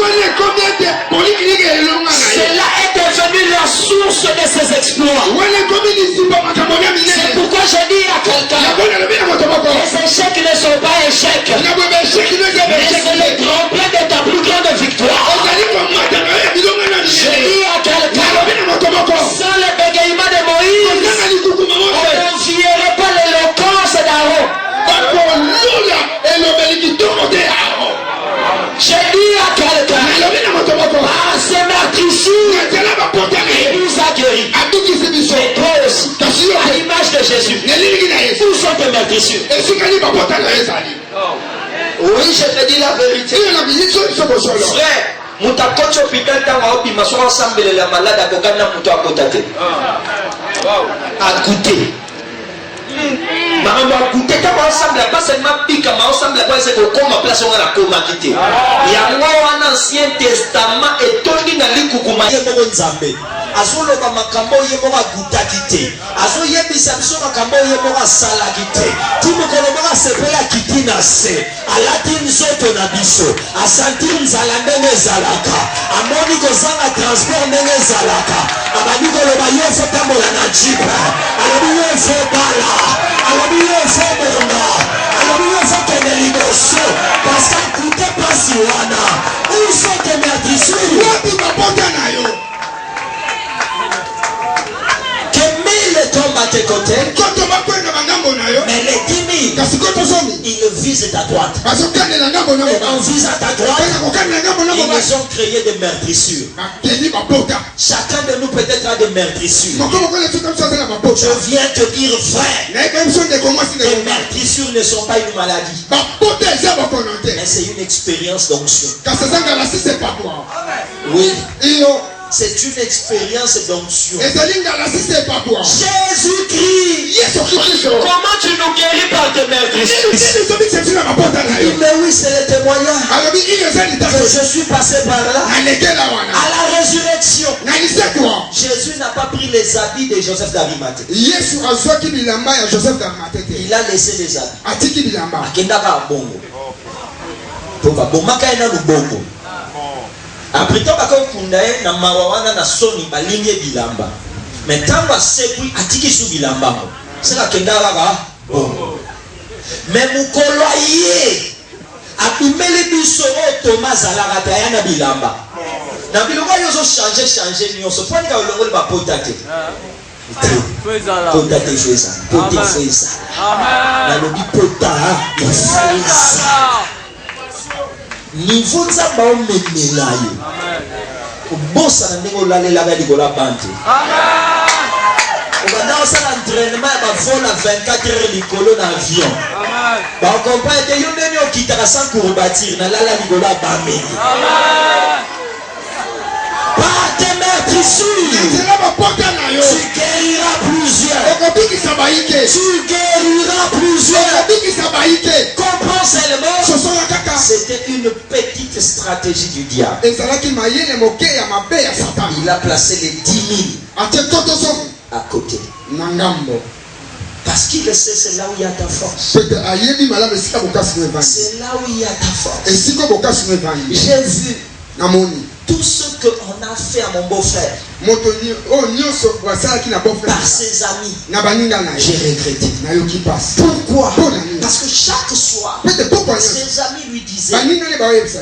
Cela est devenu la source de ses exploits. C'est pourquoi je dis à quelqu'un, les échecs ne sont pas échecs, mais c'est le grand plan de ta plus grande victoire. Je dis à quelqu'un, sans le bégaiement de Moïse, on n'envierait pas l'éloquence d'Aaron. Je dis à quelqu'un, par ses meurtrissures, il nous a guéris. Mais toi aussi, à l'image de Jésus, où sont tes meurtrissures? Oui, je te dis la vérité. Frère, mutakocho hôpital tanga obima so ensemble la malade akokana mutu akotate à goûter maman goûter tanga ensemble pas seulement pika mais ensemble quoi c'est que comme place on a la coma quitter ya moi en ancien testament et tondi na likukuma yebo nzambe azoloba makambo yemora gutakite azo yebisa biso makambo yemora salakite timokoloba sepela kitina se alati nzoto na biso asentir nzala ndenge ezalaka amoni kozanga transport ndenge ezalaka abandi koloba yo fo tambola na jipe alobi yo fo bala alobi yo fo bonga alobi yo fo kende liboso parce que akute pasi wana uso kemerdisu wapi mabota na yo tombe à tes côtés, mais les 10 000, ils visent ta droite. Et on vise à ta droite, ils nous ont créé des meurtrissures. Chacun de nous peut-être a des meurtrissures. Je viens te dire vrai, les meurtrissures ne sont pas une maladie, mais c'est une expérience d'onction. Oui. C'est une expérience d'onction. Jésus-Christ. Comment tu nous guéris par tes meurtrissures? Mais oui, c'est le témoignage. Je suis passé par là. À la résurrection, Jésus n'a pas pris les habits de Joseph d'Arimathée. Il a laissé les habits. Après tout, na mawawana na soni balinge bilamba. Mais tant que c'est puis atiki sou bilamba. C'est la kenda baba. Mais mukoloye abimeli biso Thomas alaka tayana bilamba. Na biloko yozo changer nyonso poni ka olongole ba potate. Potate feza. Potate feza. Amen. Na lobi pota feza. Niveau nzamba omenela yo bossa na ndenge olalelaka likolo ya bante obanda osala entraînement ya bavol na 24 heures likolo na avion bakompagne te yo ndenge okitaka sans courbature nalala likolo ya bameli par tes meurtrissures tu guériras plusieurs. Tu guériras plusieurs. Comprends seulement. C'était une petite stratégie du diable. Il a placé les 10 000 à côté. Parce qu'il sait c'est là où il y a ta force. C'est là où il y a ta force. J'ai vu tout ce qu'on a fait à mon beau-frère par ses amis, j'ai regretté. Pourquoi? Parce que chaque soir ses amis lui disaient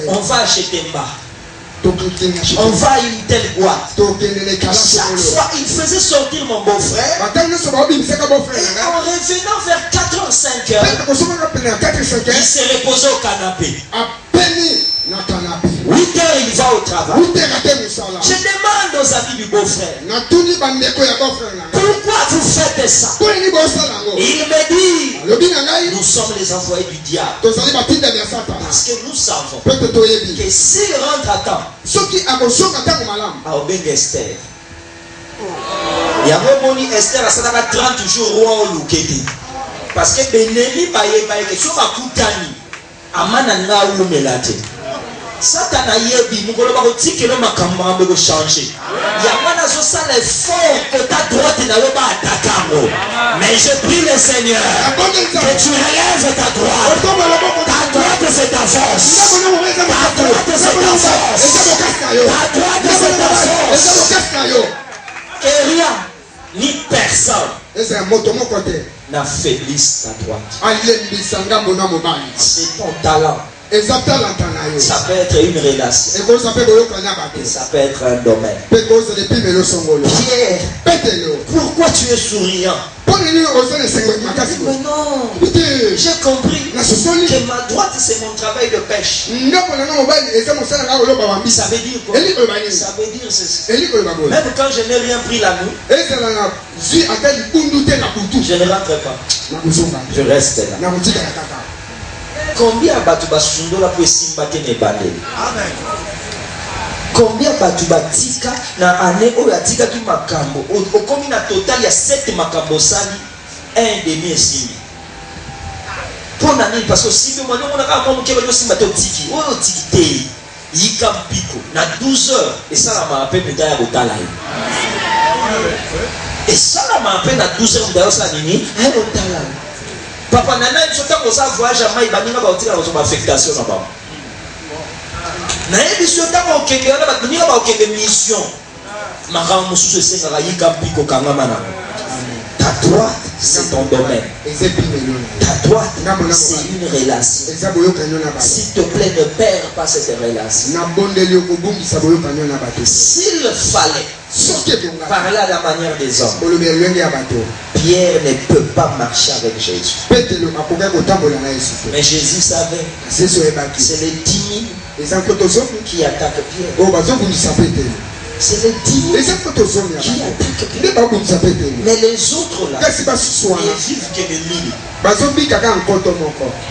on va acheter un bar, on va à une telle boîte. Chaque fois il faisait sortir mon beau-frère. Et en revenant vers 4h, 5h, il s'est reposé au canapé. 8h il va au travail. Je demande aux amis du beau-frère, pourquoi vous faites ça? Il me dit, nous sommes les envoyés du diable. Parce que nous savons que s'il rentre à temps, à Obeng Esther, il y a un Esther à 30 jours roi au Luketi. Parce que Benemi Baye Baye, sur ma Koutani, Amana Naou Melate. Satan a yebi mukoloba ko tikelo makambo ambe changer. Yamana zo sala effort que ta droite na yoba atakango. Mais je prie le Seigneur que tu relèves ta droite. Ta droite c'est ta force. Ta droite c'est ta force. Ta droite c'est ta force. Et rien ni personne n'affaiblisse ta droite. C'est ton talent. Ça peut être une relation. Ça peut être un domaine. Pierre, pourquoi tu es souriant? Mais non, j'ai compris que ma droite c'est mon travail de pêche. Ça veut dire quoi? Ça veut dire ceci. Même quand je n'ai rien pris la nuit, je ne rentre pas. Je reste là. Combien batu basundola po esimba te ne bandeli? Amen. Combien batu batika na ane oyo atika ki makambo okomi na total ya 7 makambo sali 1,5 esimbi. Pona nini? Parce que si mwana mwana kama mwana mkebe ndio simba te otiki oyo otiki te yika mpiko na 12 heures et ça la ma peine de ya botala. Et ça m'a appelé à 12h d'ailleurs ça nini. Papa nana il faut que ça voyage à Maï baninga ba otira zo affectation na ba. Na yebi so ta ko kenge na ba baninga ba kenge mission. Maka mususu senga yika piko kanga mana. Ta droite, c'est ton domaine. Ta droite, c'est une relation. S'il te plaît, ne perds pas cette relation. S'il fallait parler à la manière des hommes, Pierre ne peut pas marcher avec Jésus. Mais Jésus savait. C'est les 10 000 qui attaquent Pierre. C'est les 10 000 qui attaquent Pierre. Mais les autres là, ils vivent que les 1000.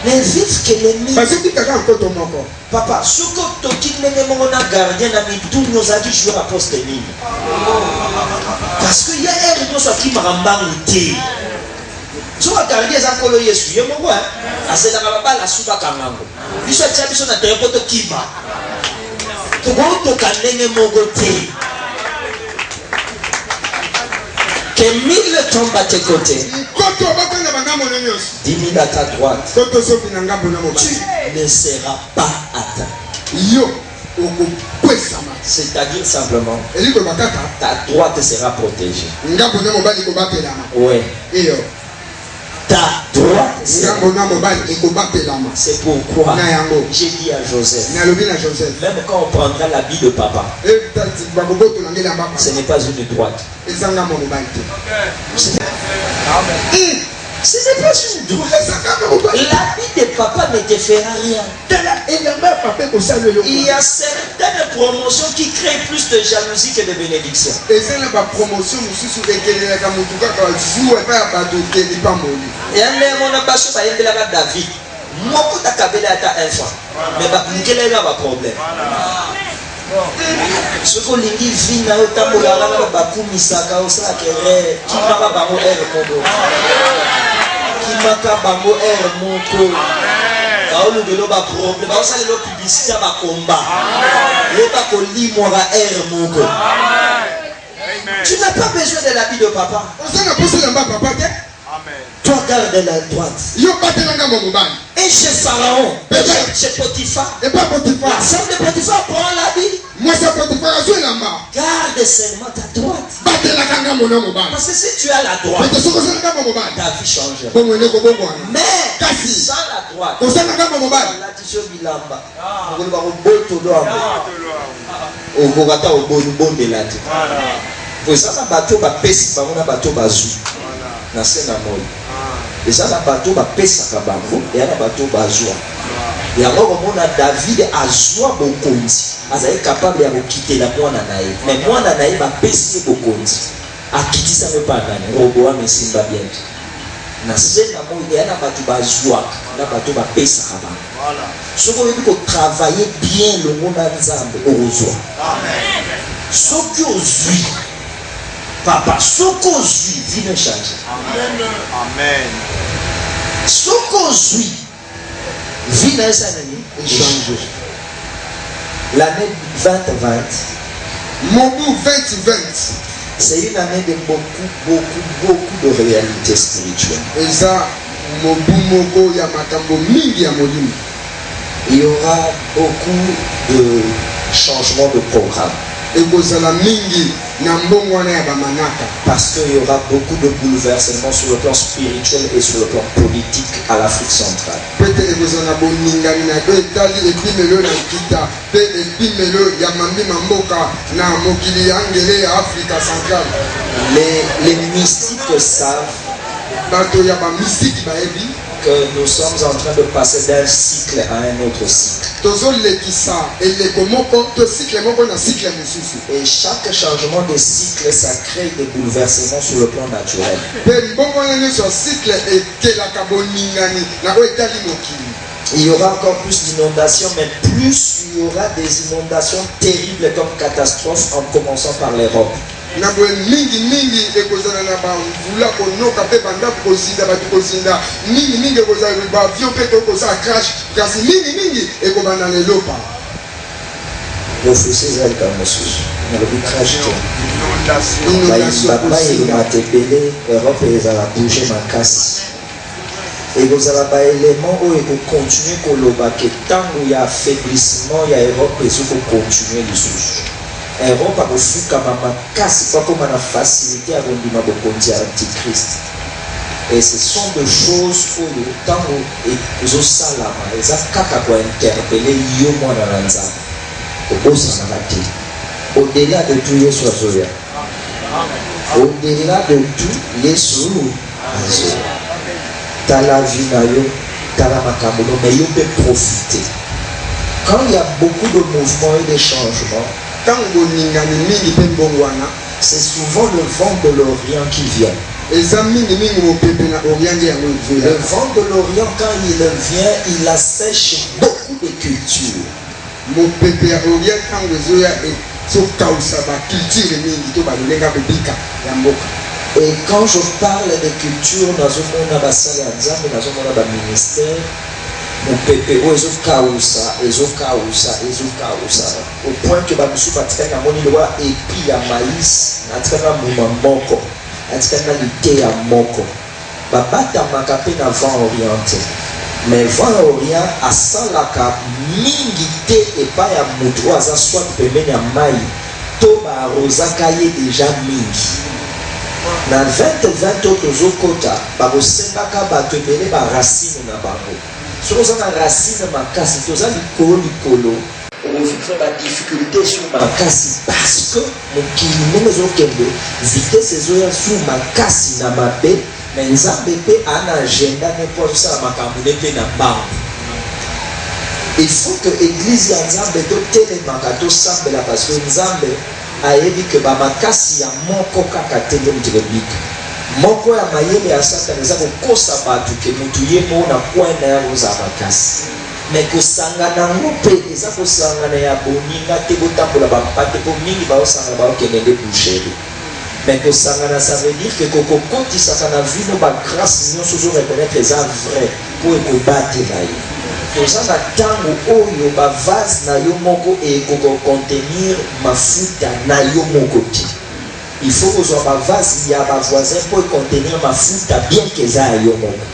Mais vivent que les 1000. Papa, ce que tu as gardé dans mes tours, nous a dit je vais poste 1000. Parce qu'il y a un autre qui m'a remboursé. Tu vas garder les enfants de Jésus. Je me vois. C'est la baba la soupe à Kangango. Il faut que tu aies un téléphone qui va. Tu vas te calmer mon côté. Que 1000 tombent à tes côtés. 10 000 à ta droite. Tu ne seras pas atteint. C'est-à-dire simplement, ta droite sera protégée. Oui. Ta droite. C'est pourquoi j'ai dit à Joseph, même quand on prendra l'habit de papa, ce n'est pas une droite. Ce n'est pas une droite. L'habit de papa ne te fera rien. Il y a certaines promotions qui créent plus de jalousie que de bénédiction. Et on a passé par David. Moi, je suis un enfant. Mais quel est le problème? Ce qu'on dit, vit dans le temps où la bakou misaka au sac qui m'a bango er mondo. Qui m'a bango er mondo. Quand on a un problème, on a une publicité à combat. Le pas qu'on lit moi er mondo. Tu n'as pas besoin de l'habit de papa. Toi garde la droite. Et chez Pharaon, chez Potiphar, la femme de Potiphar prend l'habit. Garde seulement ta droite. Parce que si tu as la droite, ta vie change. Mais sans la droite, na sena moi eza na bato bapesaka bango eya na bato bazwa yango komona David azwa bokonzi azali capable ya kokitela mwana na ye mais mwana na ye bapesi ye bokonzi akitisa me pa nani Roboam esimba bien na sena moi eya na bato bazwaka na bato bapesaka bango soki oyebi kotravaille bien longo na Nzambe okozwa soki ozwi papa, ce qu'on suit, vie ne change. Amen. Ce qu'on suit, vie ne change. L'année 2020, c'est une année de beaucoup de réalités spirituelles. Il y aura beaucoup de changements de programme. Parce qu'il y aura beaucoup de bouleversements sur le plan spirituel et sur le plan politique à l'Afrique centrale. Les mystiques savent que nous sommes en train de passer d'un cycle à un autre cycle. Et chaque changement de cycle, ça crée des bouleversements sur le plan naturel. Il y aura encore plus d'inondations, mais plus il y aura des inondations terribles comme catastrophes, en commençant par l'Europe. refusez à Kamosus. L'arbitrage il m'a tépélé, Europe et à bouger ma casse. Et vous avez un élément où il faut continuer que tant où il y a affaiblissement, il y a Europe et il faut continuer les choses. Europe a reçu comme ma casse, pas comme une facilité à rendre ma antichrist. Et ce sont des choses où le temps où ils ont salama, ils ont caca pour interpeller yo moi dans l'anza. Au-delà de tout, Yesu azoya. Au-delà de tout, Yesu azoya. T'as la vie na yo, t'as la makambo, mais yo peut profiter. Quand il y a beaucoup de mouvements et de changements, c'est souvent le vent de l'Orient qui vient. Le vent de l'Orient, quand il vient, il assèche beaucoup de cultures. Et quand je parle de culture, dans un monde dans un ministère, mon pépé, au point que je suis parti à mon île et puis à maïs, à moko, à l'ité à moko. Babata makape na vent orienté. Mais vent orient à salaka mingité et pas à moutro à soit pemene à maï. Toba rosakaye déjà mingi. Na 20 autres okota, bakosengaka bato ebele ba racine na bango. Soki oza na racine makasi toza likolo ovivre badifficulté sur makasi parce que mokili ndenge ezokende vitese ezoya sur makasi na mabe me nzambe mpe ana agenda ne mpo azosala makambo ne mpe na mbango. Il faut que église ya nzambe totelemaka tosambela parce que nzambe ayebi ke bamakasi ya moko kaka te nde moto ebika moko ya mayele ya satana eza kokosa bato ke motu ye mo na point na ya kozala makasi me kosangana ngo mpe eza kosangana ya boninga te botambola bampate mpo mingi baosangana baokende nde boucherie me kosangana ça veut dire ke kokokotisaka na vino bagrâce nyonso ozoreconnaître eza vrai mpo ekobatela ye toza na ntango oyo bavase na yo moko ekokontenir mafuta na yo moko te. Il faut que soit bavase ya bavoisin pour contenir mafuta bien que eza ya yo moko.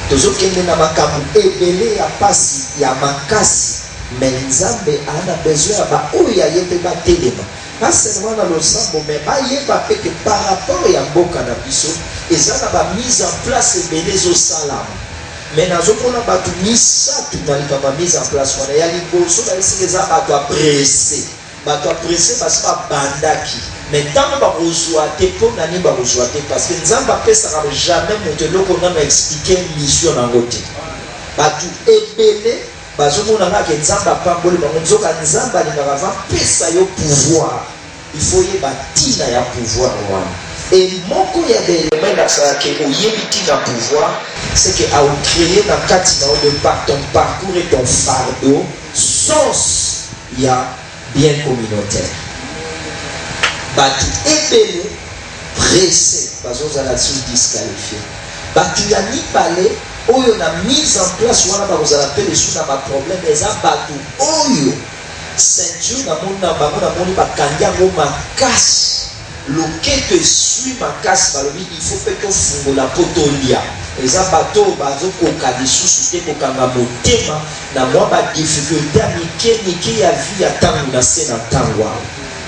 Tozokende na makambo ebele ya pasi ya makasi mais nzambe ana besoin ya baoyo ya ye mpe batelema pas seulement na losambo mais bayeba mpe ke par rapport ya mboka na biso eza na bamise en place ebele ezosalama. Mais nous avons battu misatu dans la mise en place. Il y a les bolsos, il y a battu pressé. Battu pressé parce que bandaki. Mais tant que nous reçoit pour nani ba reçoit parce que nous avons pas ça jamais monter là qu'on a expliqué mission dans côté. Battu ebele bazo mona nga ke nzamba pamboli ba nzoka nzamba linga pesa yo pouvoir. Il faut y batina ya pouvoir wana. Et mon côté d'élément qui est dans pouvoir, c'est que à créer dans de par ton parcours et ton fardeau, sens il y a bien communautaire. Batu ébélé, pressé, parce que vous allez disqualifié. Batu ya ni palais, oyo na mise en place, wana ba vous allez les sous na ba problème, les abatu oyo ceinture na moni ba kanya ngoma casse. Le te suit ma casse balobi il faut que tu fungo la potolia eza bato bazo koka lisusu te kokanga motema na mwa ba difficulté mike ya vie ya tango na se na tango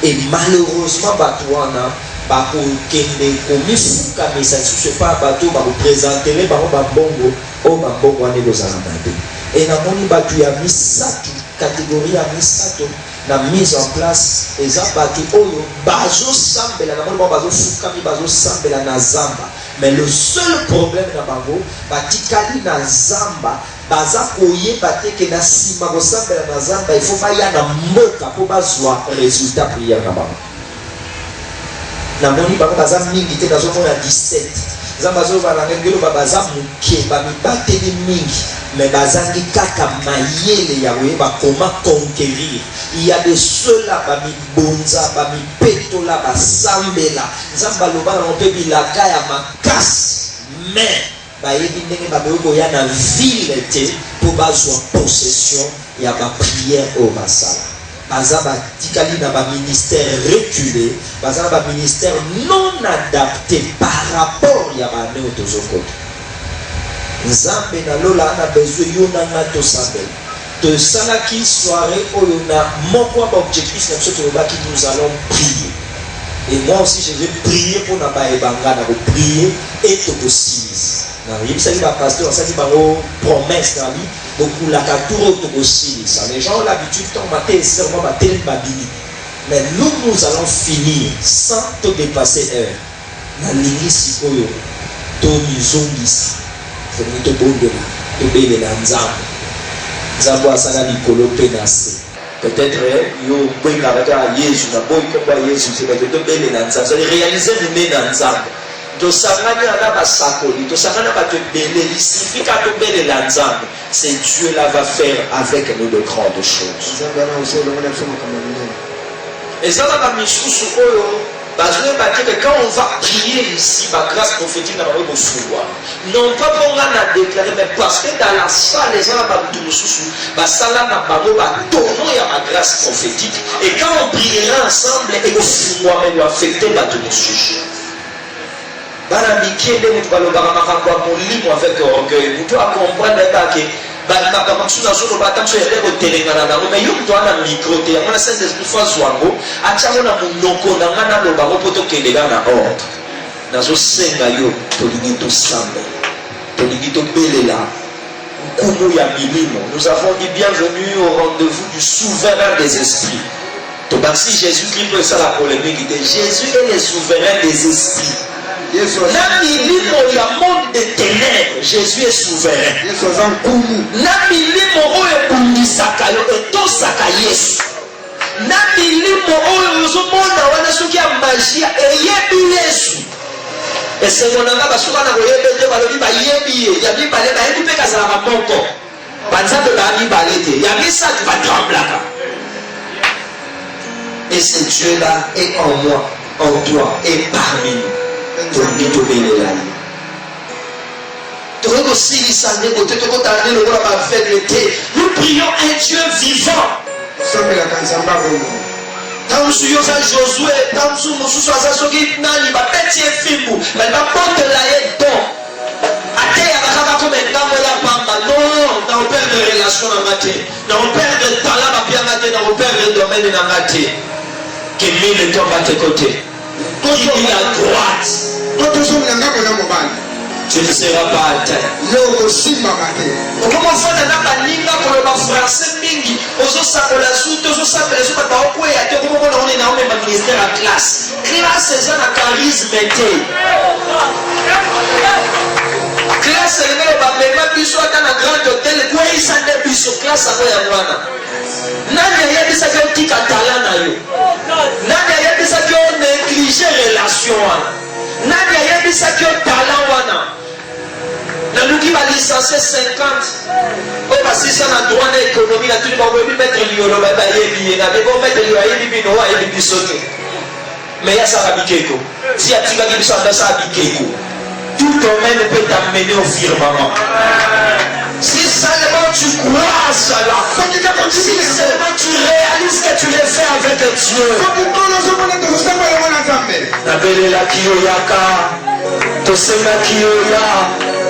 et malheureusement bato wana bakokende komifuka mesa lisusu epa bato bakopresentele bango bambongo oyo bambongo wana ekozala mabe et namoni bato ya misatu catégorie ya misato na mise en place eza bato oyo bazosambela na moni bazofukami bazosambela na zamba mais le seul problème na bango batikali na zamba baza koyeba te ke na nsima kosambela na zamba il faut baya na mboka mpo bazwa résultat prière na bango namoni bango baza mingi te nazomona 17 zamba azobala ngelo baza moke bamibateli mingi mais bazangi kaka mayele ya koyeba comment conquérir. Il y a de ceux-là bamibonza bamipetola basambela nzamba loba na mpe bilaka ya makasi mais bayebi ndenge bakoya na ville te mpo bazwa possession ya baprière oyo basala bazaba tikali na ba ministère reculé, bazaba ba ministère non adapté par rapport ya ba ne otozokota. Nzambe na lola na besoin yo na ngato sabe. De salaki soirée oyo na moko ba objectif na biso tobaki nous allons prier. Et moi aussi je vais prier pour na ba ebanga na ko prier et to kosilis. Na yebisa ki ba pasteur ça dit ba promesse na vie. Beaucoup la katuro to kosilis. Les gens ont l'habitude de mater seulement ba tel babili. Mais nous allons finir sans te dépasser heure. Na lingi sikoyo to mizongisi. C'est nous te bondela, te belela nzambe. Nzambe asala likolo pe na se. Peut-être yo bwenga baka Yesu na boy komba Yesu c'est que te belela nzambe. Ça réaliser nous na nzambe. To sangana na basakoli, to sangana ba te beleli, signifie ka te belela nzambe. C'est Dieu là va faire avec nous de grandes choses. Et ça va misusu oyo parce que quand on va prier ici, ma grâce prophétique n'a pas eu non pas pour la déclarer, mais parce que dans la salle, les gens n'ont pas salle n'a pas tourner à ma grâce prophétique. Et quand on priera ensemble, et au moi même affecter ma tenue. Avec orgueil, vous devez comprendre que makambo mosusu nazoloba ata mosu eleko telengana nango me yo moto wana micro te yango na saint esprit fois zwango atiango na monoko na nga nalobango mpo tokelela na ordre nazosenga yo tolingi tosamba tolingi tobelela nkumu ya milimo. Nous avons dit bienvenue au rendez-vous du souverain des esprits. Tobasi Jésus-Christ peut ça la polémique. Jésus est le souverain des esprits. Na milimo ya monde des ténèbres, Jésus est souverain. Na milimo oyo ebundisaka yo etosaka Yesu. Na milimo oyo ozomona wana soki ya magia eyebi Yesu. Esengo nanga basuka na koyebe te balobi bayebi ye ya mibale bayebi mpe kazalaka moko banzambe baya mibale te ya misato batremblaka. Et ce Dieu-là est en moi, en toi et parmi nous. Nous prions un Dieu vivant. Quand nous sommes Josué, quand nous sommes non, père de relation dans ma tête, non, père de talent, non, père de domaine dans ma tête. Qui mille tombe à tes côtés. Qui dit à droite. Tu ne seras pas atteint. Comment faire dans la ligne pour le français mingi? Ozosakola la ozosakola la soupe par quoi et comment on est dans le ministère à classe. Classe c'est un charisme été. Classe c'est le même biso dans un grand hôtel quoi il s'en est biso classe à quoi ya mwana. Nani ya bisa que tika talana yo. Nani ya bisa que on néglige relation. Nani ya bisa que talent wana. Na luki ba licencié 50. O ba sisa na droit na économie na tuli ba ko mettre liolo ba ba yebi na be ko mettre liolo yebi bino wa yebi bisoke. Mais ya ça bikeko. Si atika ki biso anda ça bikeko. Tout domaine peut t'amener au firmament. Si seulement tu crois à cela, si seulement tu réalises que tu l'as fait avec Dieu. Nabele la kiyoyaka, tosema kiyoya.